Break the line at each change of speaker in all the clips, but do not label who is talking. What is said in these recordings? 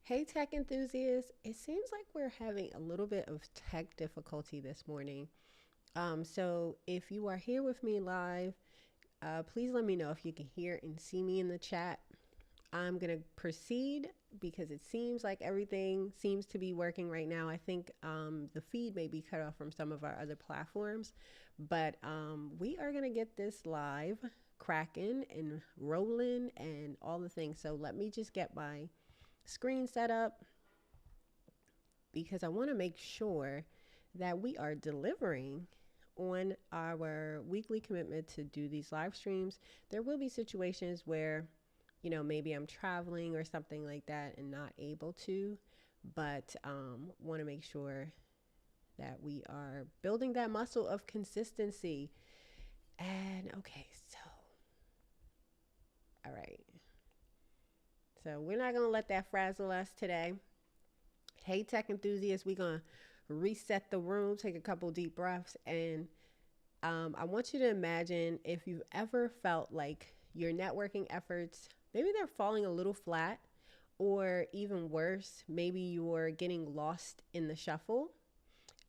Hey, tech enthusiasts. It seems like we're having a little bit of tech difficulty this morning. So if you are here with me live, please let me know if you can hear and see me in the chat. I'm going to proceed because it seems like everything seems to be working right now. I think the feed may be cut off from some of our other platforms, but we are going to get this live, cracking and rolling and all the things. So let me just get my screen set up because I want to make sure that we are delivering on our weekly commitment to do these live streams. There will be situations where, maybe I'm traveling or something like that and not able to, but want to make sure that we are building that muscle of consistency. And okay, so, all right. So we're not going to let that frazzle us today. Hey, tech enthusiasts, we're going to reset the room, take a couple deep breaths, and I want you to imagine if you've ever felt like your networking efforts, maybe they're falling a little flat, or even worse, maybe you're getting lost in the shuffle.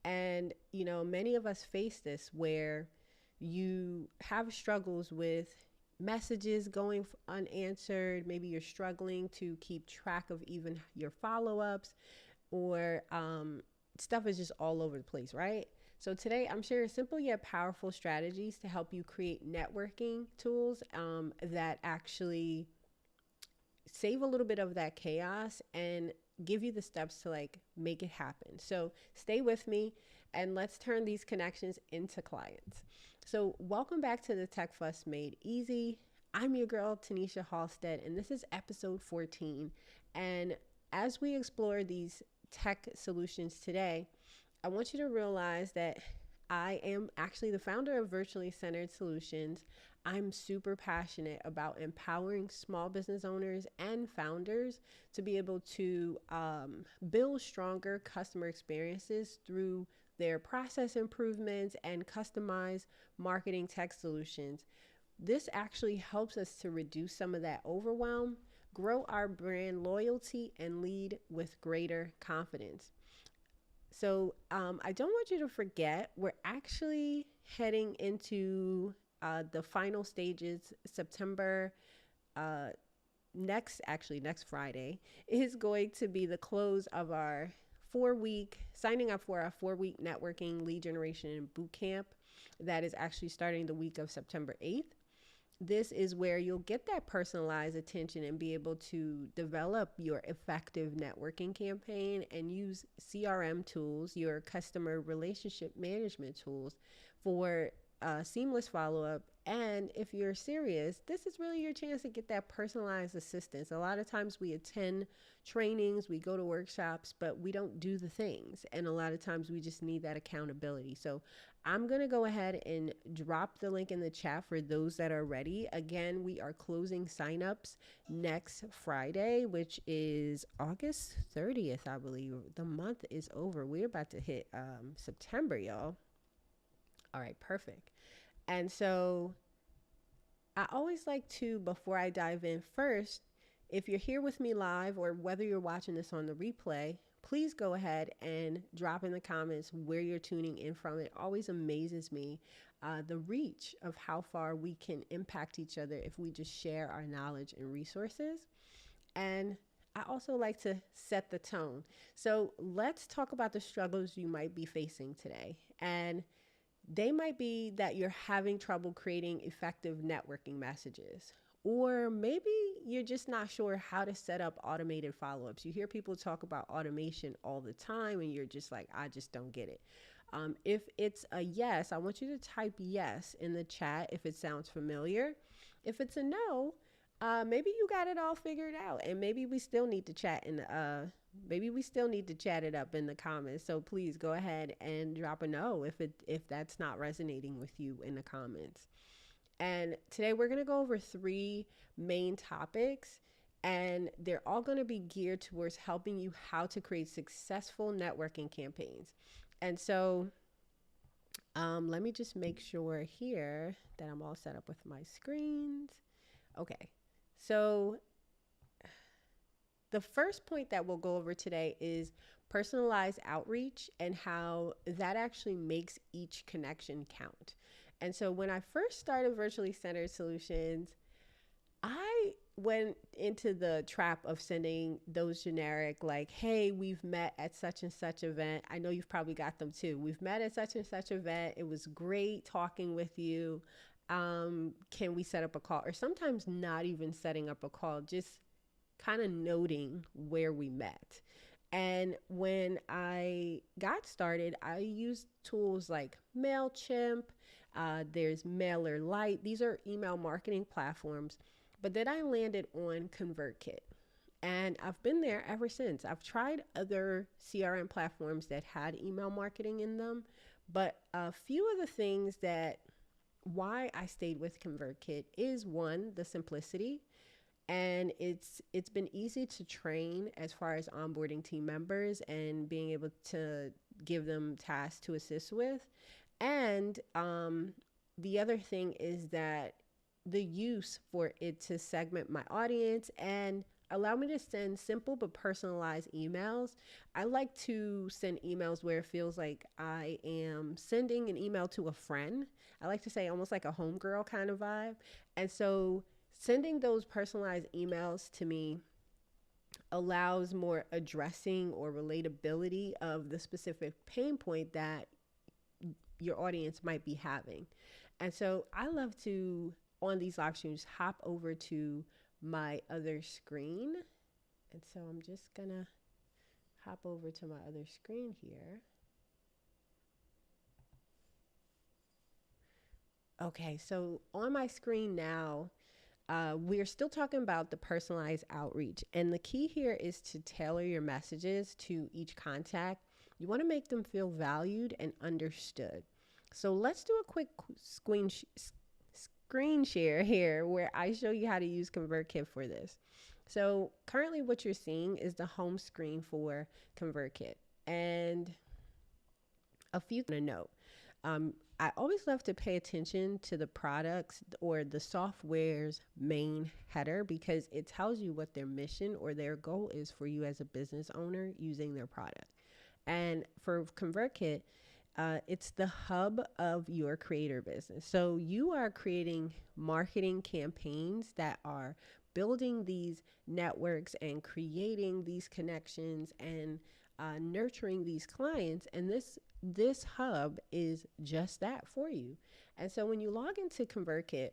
And, many of us face this where you have struggles with messages going unanswered. Maybe you're struggling to keep track of even your follow ups, or stuff is just all over the place, right? So today I'm sharing simple yet powerful strategies to help you create networking tools that actually save a little bit of that chaos and give you the steps to like make it happen. So stay with me and let's turn these connections into clients. So welcome back to the Tech Fuss Made Easy. I'm your girl, Tanisha Halstead, and this is episode 14. And as we explore these tech solutions today, I want you to realize that I am actually the founder of Virtually Centered Solutions. I'm super passionate about empowering small business owners and founders to be able to build stronger customer experiences through their process improvements and customized marketing tech solutions. This actually helps us to reduce some of that overwhelm, grow our brand loyalty, and lead with greater confidence. So I don't want you to forget, we're actually heading into the final stages. September next Friday is going to be the close of our 4 week signing up for our 4 week networking lead generation and boot camp that is actually starting the week of September 8th. This is where you'll get that personalized attention and be able to develop your effective networking campaign and use CRM tools, your customer relationship management tools, for seamless follow up. And if you're serious, this is really your chance to get that personalized assistance. A lot of times we attend trainings, we go to workshops, but we don't do the things. And a lot of times we just need that accountability. So I'm going to go ahead and drop the link in the chat for those that are ready. Again, we are closing signups next Friday, which is August 30th, I believe. The month is over. We're about to hit September, y'all. All right, perfect. And so I always like to, before I dive in first, if you're here with me live or whether you're watching this on the replay, please go ahead and drop in the comments where you're tuning in from. It always amazes me the reach of how far we can impact each other if we just share our knowledge and resources. And I also like to set the tone. So let's talk about the struggles you might be facing today. And they might be that you're having trouble creating effective networking messages. Or maybe you're just not sure how to set up automated follow ups. You hear people talk about automation all the time, and you're just like, I just don't get it. If it's a yes, I want you to type yes in the chat if it sounds familiar. If it's a no, maybe you got it all figured out, and maybe we still need to chat in the maybe we still need to chat it up in the comments. So please go ahead and drop a no if that's not resonating with you in the comments. And today we're going to go over 3 main topics, and they're all going to be geared towards helping you how to create successful networking campaigns. And so let me just make sure here that I'm all set up with my screens. Okay. So the first point that we'll go over today is personalized outreach and how that actually makes each connection count. And so when I first started Virtually Centered Solutions, I went into the trap of sending those generic, like, hey, we've met at such and such event. I know you've probably got them too. We've met at such and such event. It was great talking with you. Can we set up a call? Or sometimes not even setting up a call, just kind of noting where we met. And when I got started, I used tools like MailChimp, there's MailerLite. These are email marketing platforms. But then I landed on ConvertKit. And I've been there ever since. I've tried other CRM platforms that had email marketing in them. But a few of the things that why I stayed with ConvertKit is one, the simplicity. And it's been easy to train as far as onboarding team members and being able to give them tasks to assist with. And the other thing is that the use for it to segment my audience and allow me to send simple but personalized emails. I like to send emails where it feels like I am sending an email to a friend. I like to say almost like a homegirl kind of vibe. And so sending those personalized emails to me allows more addressing or relatability of the specific pain point that your audience might be having. And so I love to, on these live streams, hop over to my other screen. And so I'm just gonna hop over to my other screen here. Okay, so on my screen now, we're still talking about the personalized outreach. And the key here is to tailor your messages to each contact. You want to make them feel valued and understood. So let's do a quick screen share here where I show you how to use ConvertKit for this. So currently what you're seeing is the home screen for ConvertKit. And a few to note. I always love to pay attention to the products or the software's main header because it tells you what their mission or their goal is for you as a business owner using their product. And for ConvertKit, it's the hub of your creator business. So you are creating marketing campaigns that are building these networks and creating these connections and nurturing these clients. And this hub is just that for you. And so when you log into ConvertKit,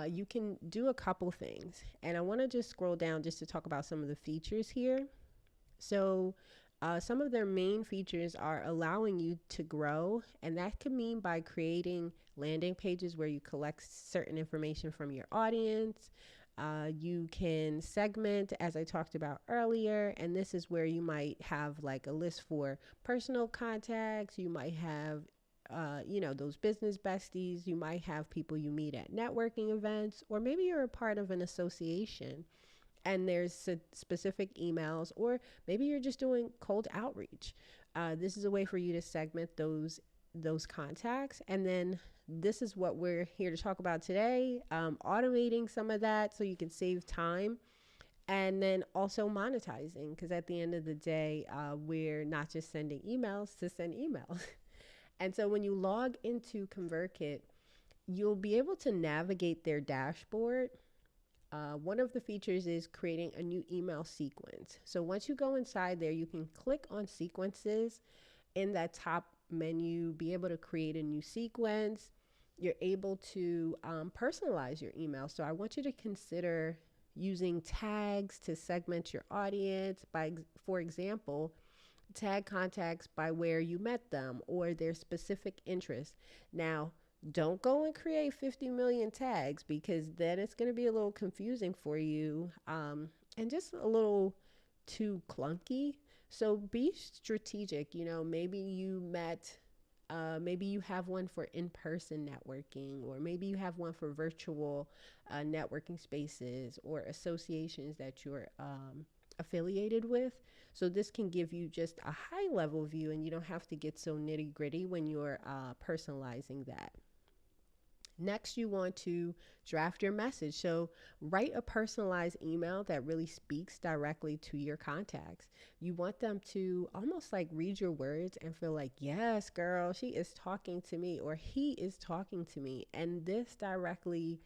you can do a couple things. And I want to just scroll down just to talk about some of the features here. So some of their main features are allowing you to grow, and that could mean by creating landing pages where you collect certain information from your audience. You can segment, as I talked about earlier, and this is where you might have like a list for personal contacts. You might have, those business besties. You might have people you meet at networking events, or maybe you're a part of an association and there's specific emails, or maybe you're just doing cold outreach. This is a way for you to segment those contacts. And then this is what we're here to talk about today, automating some of that so you can save time, and then also monetizing, because at the end of the day, we're not just sending emails to send emails. And so when you log into ConvertKit, you'll be able to navigate their dashboard. One of the features is creating a new email sequence. So once you go inside there, you can click on sequences in that top menu, be able to create a new sequence. You're able to personalize your email. So I want you to consider using tags to segment your audience by, for example, tag contacts by where you met them or their specific interests. Now, don't go and create 50 million tags, because then it's going to be a little confusing for you and just a little too clunky. So be strategic. Maybe you met, maybe you have one for in-person networking, or maybe you have one for virtual networking spaces or associations that you're affiliated with. So this can give you just a high level view, and you don't have to get so nitty gritty when you're personalizing that. Next, you want to draft your message. So, write a personalized email that really speaks directly to your contacts. You want them to almost like read your words and feel like, yes, girl, she is talking to me, or he is talking to me. And this directly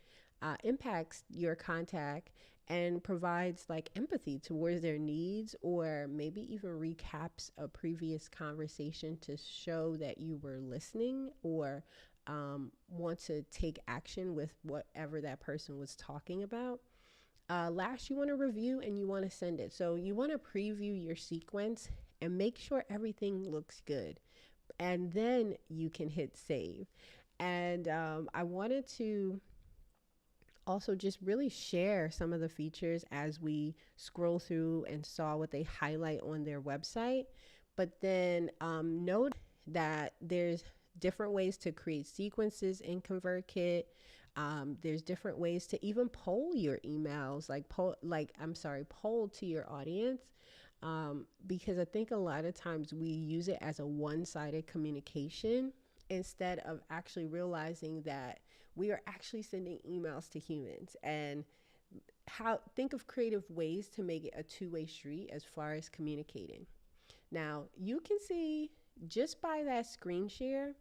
impacts your contact and provides like empathy towards their needs, or maybe even recaps a previous conversation to show that you were listening, or want to take action with whatever that person was talking about. Last, you want to review and you want to send it. So you want to preview your sequence and make sure everything looks good. And then you can hit save. And I wanted to also just really share some of the features as we scroll through and saw what they highlight on their website. But then note that there's different ways to create sequences in ConvertKit. There's different ways to even poll your emails, poll to your audience. Because I think a lot of times we use it as a one-sided communication instead of actually realizing that we are actually sending emails to humans, and think of creative ways to make it a two-way street as far as communicating. Now, you can see just by that screen share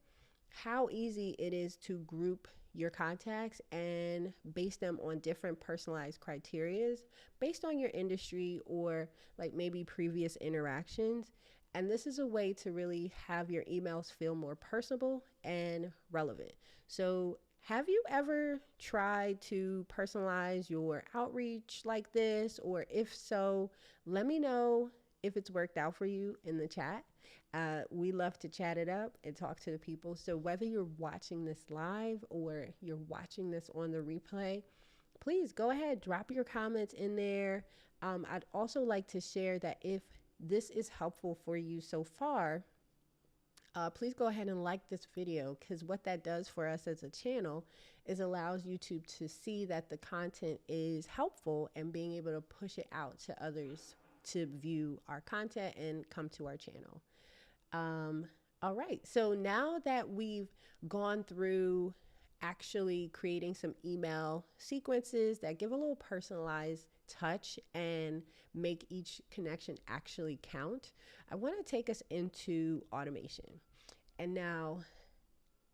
how easy it is to group your contacts and base them on different personalized criterias based on your industry or like maybe previous interactions. And this is a way to really have your emails feel more personable and relevant. So, have you ever tried to personalize your outreach like this? Or if so, let me know if it's worked out for you in the chat. We love to chat it up and talk to the people. So whether you're watching this live or you're watching this on the replay, please go ahead, drop your comments in there. I'd also like to share that if this is helpful for you so far, please go ahead and like this video, because what that does for us as a channel is allows YouTube to see that the content is helpful and being able to push it out to others to view our content and come to our channel. All right, so now that we've gone through actually creating some email sequences that give a little personalized touch and make each connection actually count, I want to take us into automation. And now,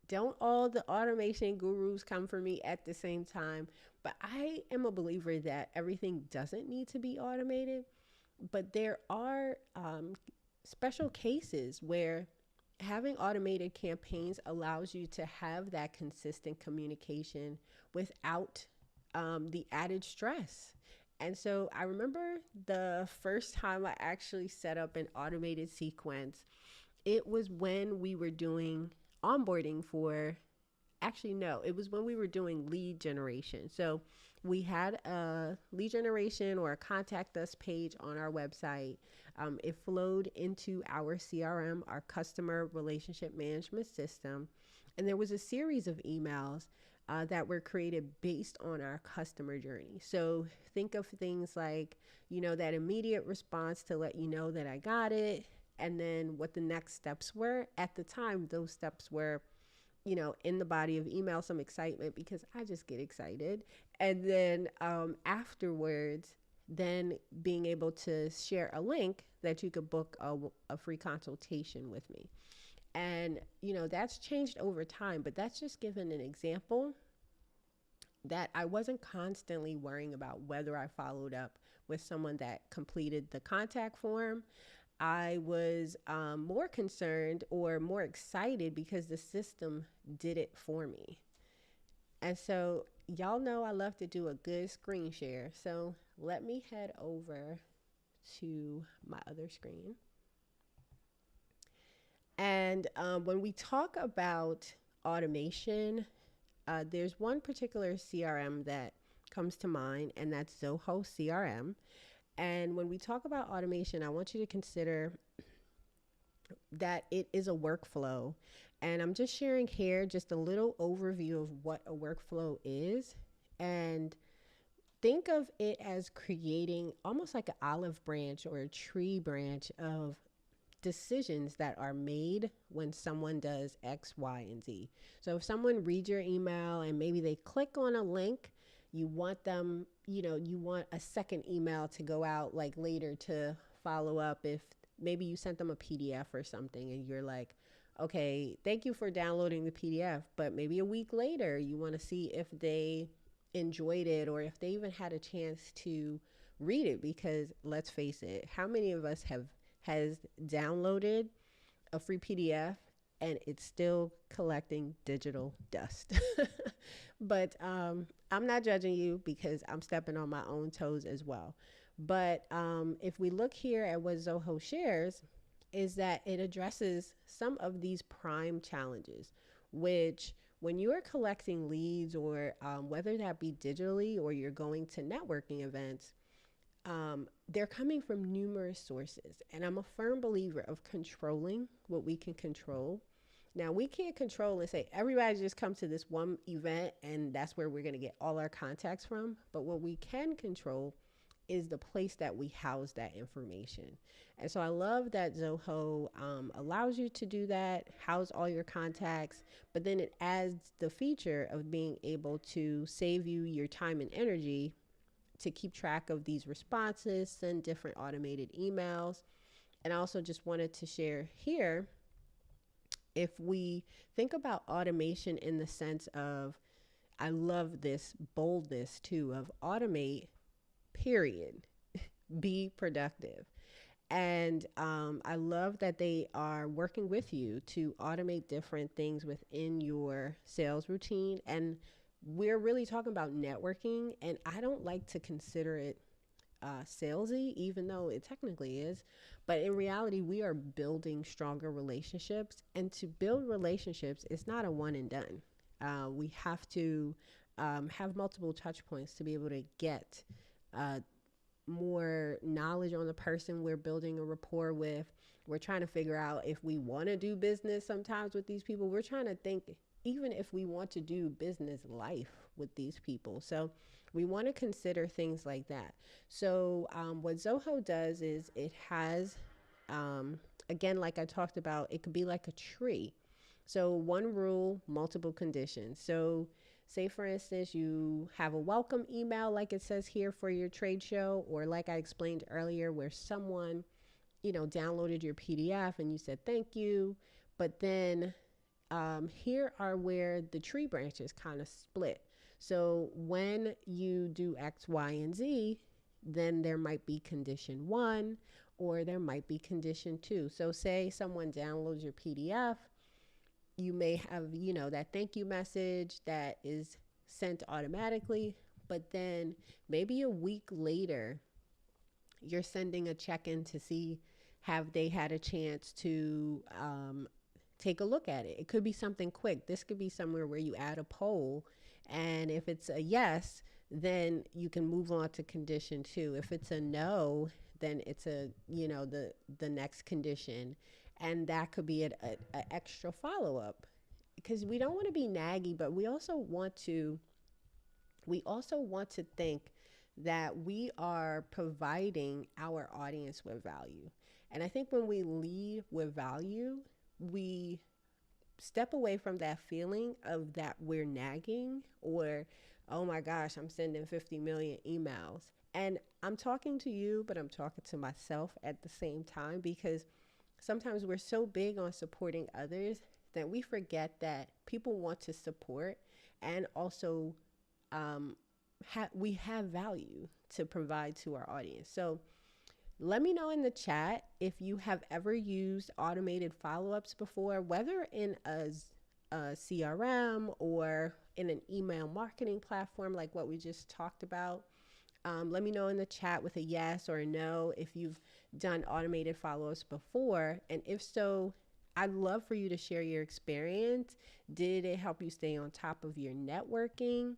don't all the automation gurus come for me at the same time, but I am a believer that everything doesn't need to be automated, but there are special cases where having automated campaigns allows you to have that consistent communication without the added stress. And so I remember the first time I actually set up an automated sequence, it was when we were doing onboarding for, actually, no, it was when we were doing lead generation. So we had a lead generation or a contact us page on our website. It flowed into our CRM, our customer relationship management system. And there was a series of emails that were created based on our customer journey. So think of things like, that immediate response to let you know that I got it. And then what the next steps were. At the time, those steps were, in the body of email, some excitement, because I just get excited. And then afterwards, then being able to share a link that you could book a free consultation with me. And, that's changed over time, but that's just given an example that I wasn't constantly worrying about whether I followed up with someone that completed the contact form. I was more concerned or more excited because the system did it for me. And so y'all know I love to do a good screen share. So let me head over to my other screen. And when we talk about automation, there's one particular CRM that comes to mind, and that's Zoho CRM. And when we talk about automation, I want you to consider that it is a workflow. And I'm just sharing here just a little overview of what a workflow is. And think of it as creating almost like an olive branch or a tree branch of decisions that are made when someone does X, Y, and Z. So if someone reads your email and maybe they click on a link, you want them, you want a second email to go out like later to follow up. If maybe you sent them a PDF or something and you're like, okay, thank you for downloading the PDF, but maybe a week later you want to see if they enjoyed it or if they even had a chance to read it. Because let's face it, how many of us has downloaded a free PDF and it's still collecting digital dust? But I'm not judging you because I'm stepping on my own toes as well. But if we look here at what Zoho shares, is that it addresses some of these prime challenges, which when you are collecting leads or whether that be digitally or you're going to networking events, they're coming from numerous sources. And I'm a firm believer of controlling what we can control. Now, we can't control and say, everybody just come to this one event and that's where we're going to get all our contacts from. But what we can control is the place that we house that information. And so I love that Zoho allows you to do that, house all your contacts, but then it adds the feature of being able to save you your time and energy to keep track of these responses, send different automated emails. And I also just wanted to share here, if we think about automation in the sense of, I love this boldness too, of automate, period, be productive. And I love that they are working with you to automate different things within your sales routine. And we're really talking about networking, and I don't like to consider it salesy, even though it technically is. But in reality, we are building stronger relationships. And to build relationships, it's not a one and done. We have to have multiple touch points to be able to get more knowledge on the person we're building a rapport with. We're trying to figure out if we want to do business sometimes with these people. We're trying to think even if we want to do business life with these people. So we want to consider things like that. So what Zoho does is it has, again, like I talked about, it could be like a tree. So one rule, multiple conditions. So say, for instance, you have a welcome email, like it says here, for your trade show, or like I explained earlier, where someone, downloaded your PDF and you said thank you. But then here are where the tree branches kind of split. So when you do X, Y, and Z, then there might be condition 1 or there might be condition 2. So say someone downloads your PDF, you may have, that thank you message that is sent automatically, but then maybe a week later, you're sending a check-in to see have they had a chance to take a look at it. It could be something quick. This could be somewhere where you add a poll, and if it's a yes, then you can move on to condition 2. If it's a no, then it's the next condition. And that could be an extra follow-up, because we don't want to be naggy, but we also want to think that we are providing our audience with value. And I think when we lead with value, we step away from that feeling of that we're nagging or, oh my gosh, I'm sending 50 million emails. And I'm talking to you, but I'm talking to myself at the same time, because sometimes we're so big on supporting others that we forget that people want to support, and also we have value to provide to our audience. So let me know in the chat if you have ever used automated follow-ups before, whether in a CRM or in an email marketing platform like what we just talked about. Let me know in the chat with a yes or a no if you've done automated follow-ups before. And if so, I'd love for you to share your experience. Did it help you stay on top of your networking?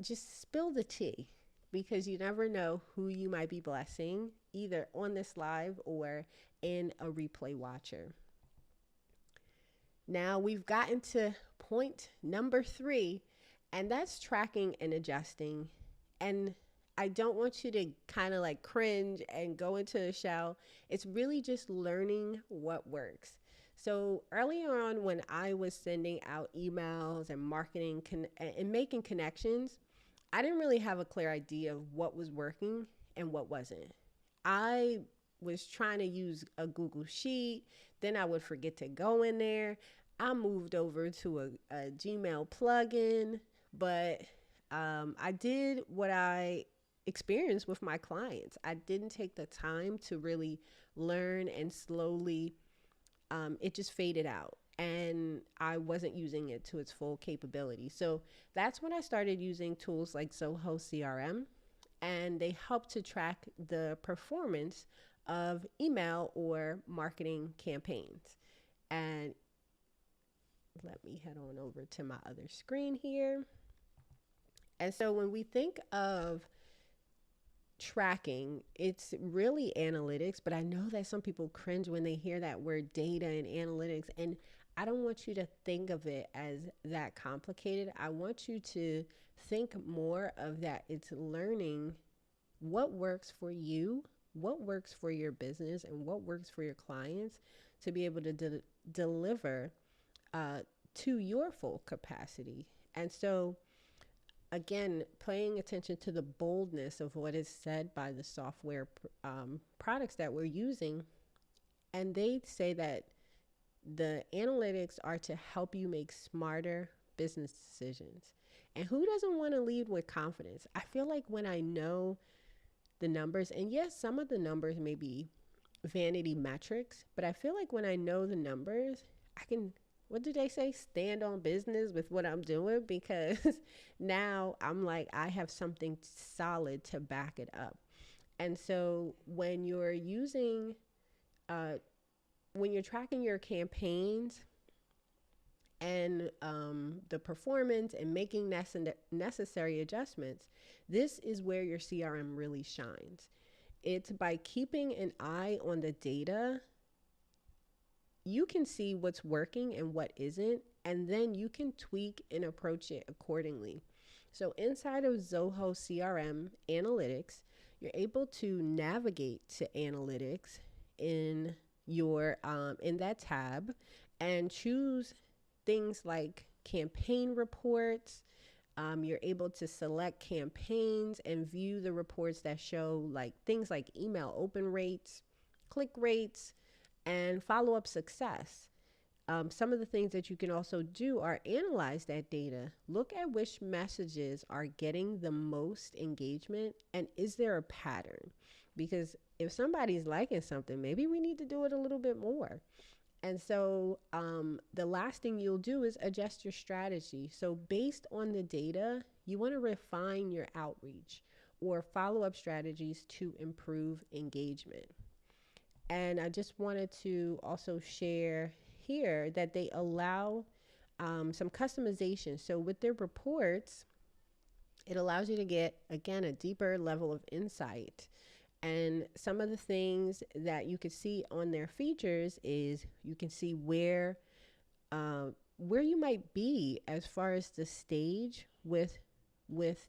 Just spill the tea, because you never know who you might be blessing, either on this live or in a replay watcher. Now we've gotten to point number 3, and that's tracking and adjusting. And I don't want you to kind of like cringe and go into a shell. It's really just learning what works. So early on, when I was sending out emails and and making connections, I didn't really have a clear idea of what was working and what wasn't. I was trying to use a Google Sheet, then I would forget to go in there. I moved over to a Gmail plugin, but I did what I experienced with my clients. I didn't take the time to really learn, and slowly it just faded out. And I wasn't using it to its full capability. So that's when I started using tools like Zoho CRM, and they help to track the performance of email or marketing campaigns. And let me head on over to my other screen here. And so when we think of tracking, it's really analytics, but I know that some people cringe when they hear that word data and analytics. And I don't want you to think of it as that complicated. I want you to think more of that. It's learning what works for you, what works for your business, and what works for your clients to be able to deliver uh, to your full capacity. And so, again, paying attention to the boldness of what is said by the software products that we're using. And they say that the analytics are to help you make smarter business decisions. And who doesn't want to lead with confidence? I feel like when I know the numbers, and yes, some of the numbers may be vanity metrics, but I feel like when I know the numbers, I can, what do they say, stand on business with what I'm doing, because now I'm like, I have something solid to back it up. And so uh, when you're tracking your campaigns and the performance and making necessary adjustments, this is where your CRM really shines. It's by keeping an eye on the data, you can see what's working and what isn't, and then you can tweak and approach it accordingly. So inside of Zoho CRM Analytics, you're able to navigate to analytics in your in that tab and choose things like campaign reports. You're able to select campaigns and view the reports that show like things like email open rates, click rates, and follow up success. Some of the things that you can also do are analyze that data. Look at which messages are getting the most engagement, and is there a pattern? Because if somebody's liking something, maybe we need to do it a little bit more. And so the last thing you'll do is adjust your strategy. So based on the data, you want to refine your outreach or follow up strategies to improve engagement. And I just wanted to also share here that they allow some customization. So with their reports, it allows you to get, again, a deeper level of insight. And some of the things that you could see on their features is you can see where you might be as far as the stage with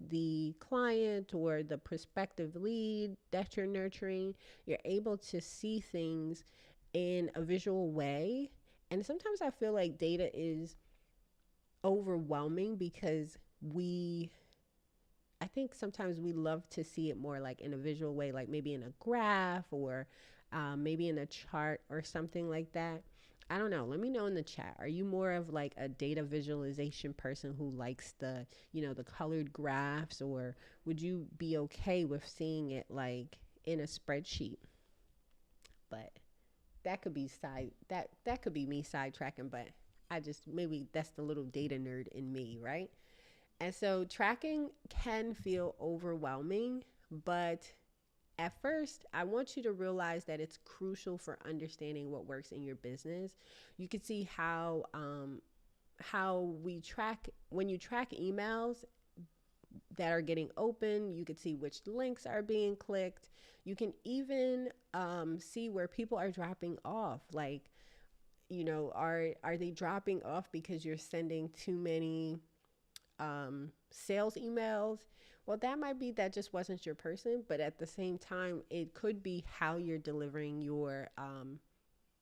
the client or the prospective lead that you're nurturing. You're able to see things in a visual way. And sometimes I feel like data is overwhelming because I think sometimes we love to see it more like in a visual way, like maybe in a graph or maybe in a chart or something like that. I don't know. Let me know in the chat. Are you more of like a data visualization person who likes the colored graphs, or would you be okay with seeing it like in a spreadsheet? But that could be that could be me sidetracking, but I just, maybe that's the little data nerd in me, right? And so tracking can feel overwhelming, but at first, I want you to realize that it's crucial for understanding what works in your business. You can see how we track, when you track emails that are getting open, you can see which links are being clicked. You can even see where people are dropping off. Like, are they dropping off because you're sending too many sales emails? Well, that might be that just wasn't your person, but at the same time, it could be how you're delivering your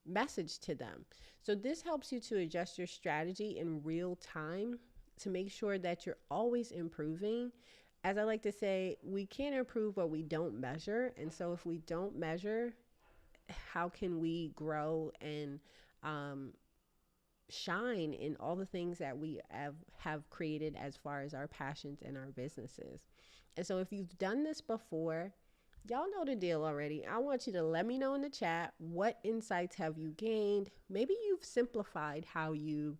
message to them. So, this helps you to adjust your strategy in real time to make sure that you're always improving. As I like to say, we can't improve what we don't measure. And so, if we don't measure, how can we grow and um, shine in all the things that we have created as far as our passions and our businesses? And so, if you've done this before, y'all know the deal already. I want you to let me know in the chat, what insights have you gained? Maybe you've simplified how you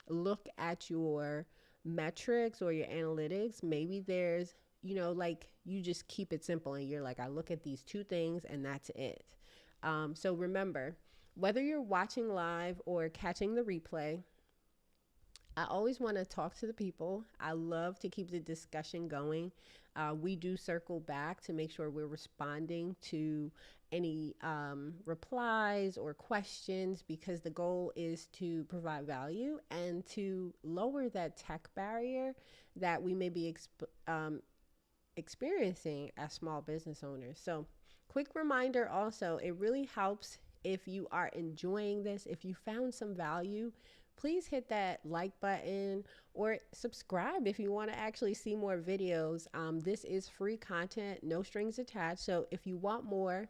look at your metrics or your analytics. Maybe there's, like you just keep it simple and you're like, I look at these two things and that's it. So remember, whether you're watching live or catching the replay, I always want to talk to the people. I love to keep the discussion going. We do circle back to make sure we're responding to any replies or questions, because the goal is to provide value and to lower that tech barrier that we may be experiencing as small business owners. So, quick reminder also, it really helps if you are enjoying this, if you found some value, please hit that like button or subscribe if you want to actually see more videos. This is free content, no strings attached. So if you want more,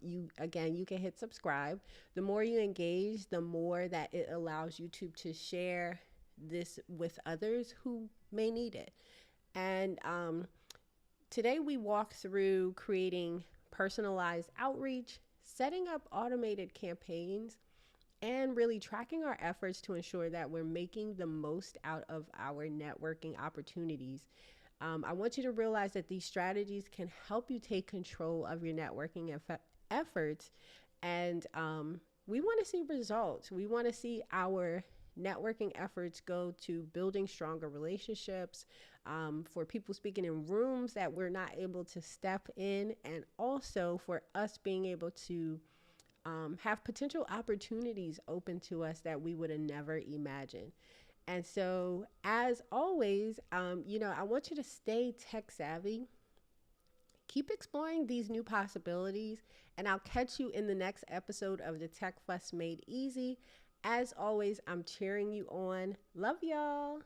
you can hit subscribe. The more you engage, the more that it allows YouTube to share this with others who may need it. And today we walk through creating personalized outreach, setting up automated campaigns, and really tracking our efforts to ensure that we're making the most out of our networking opportunities. I want you to realize that these strategies can help you take control of your networking efforts. And we want to see results. We want to see our networking efforts go to building stronger relationships, for people speaking in rooms that we're not able to step in, and also for us being able to have potential opportunities open to us that we would have never imagined. And so, as always, I want you to stay tech savvy. Keep exploring these new possibilities, and I'll catch you in the next episode of the Tech Fuss Made Easy. As always, I'm cheering you on. Love y'all.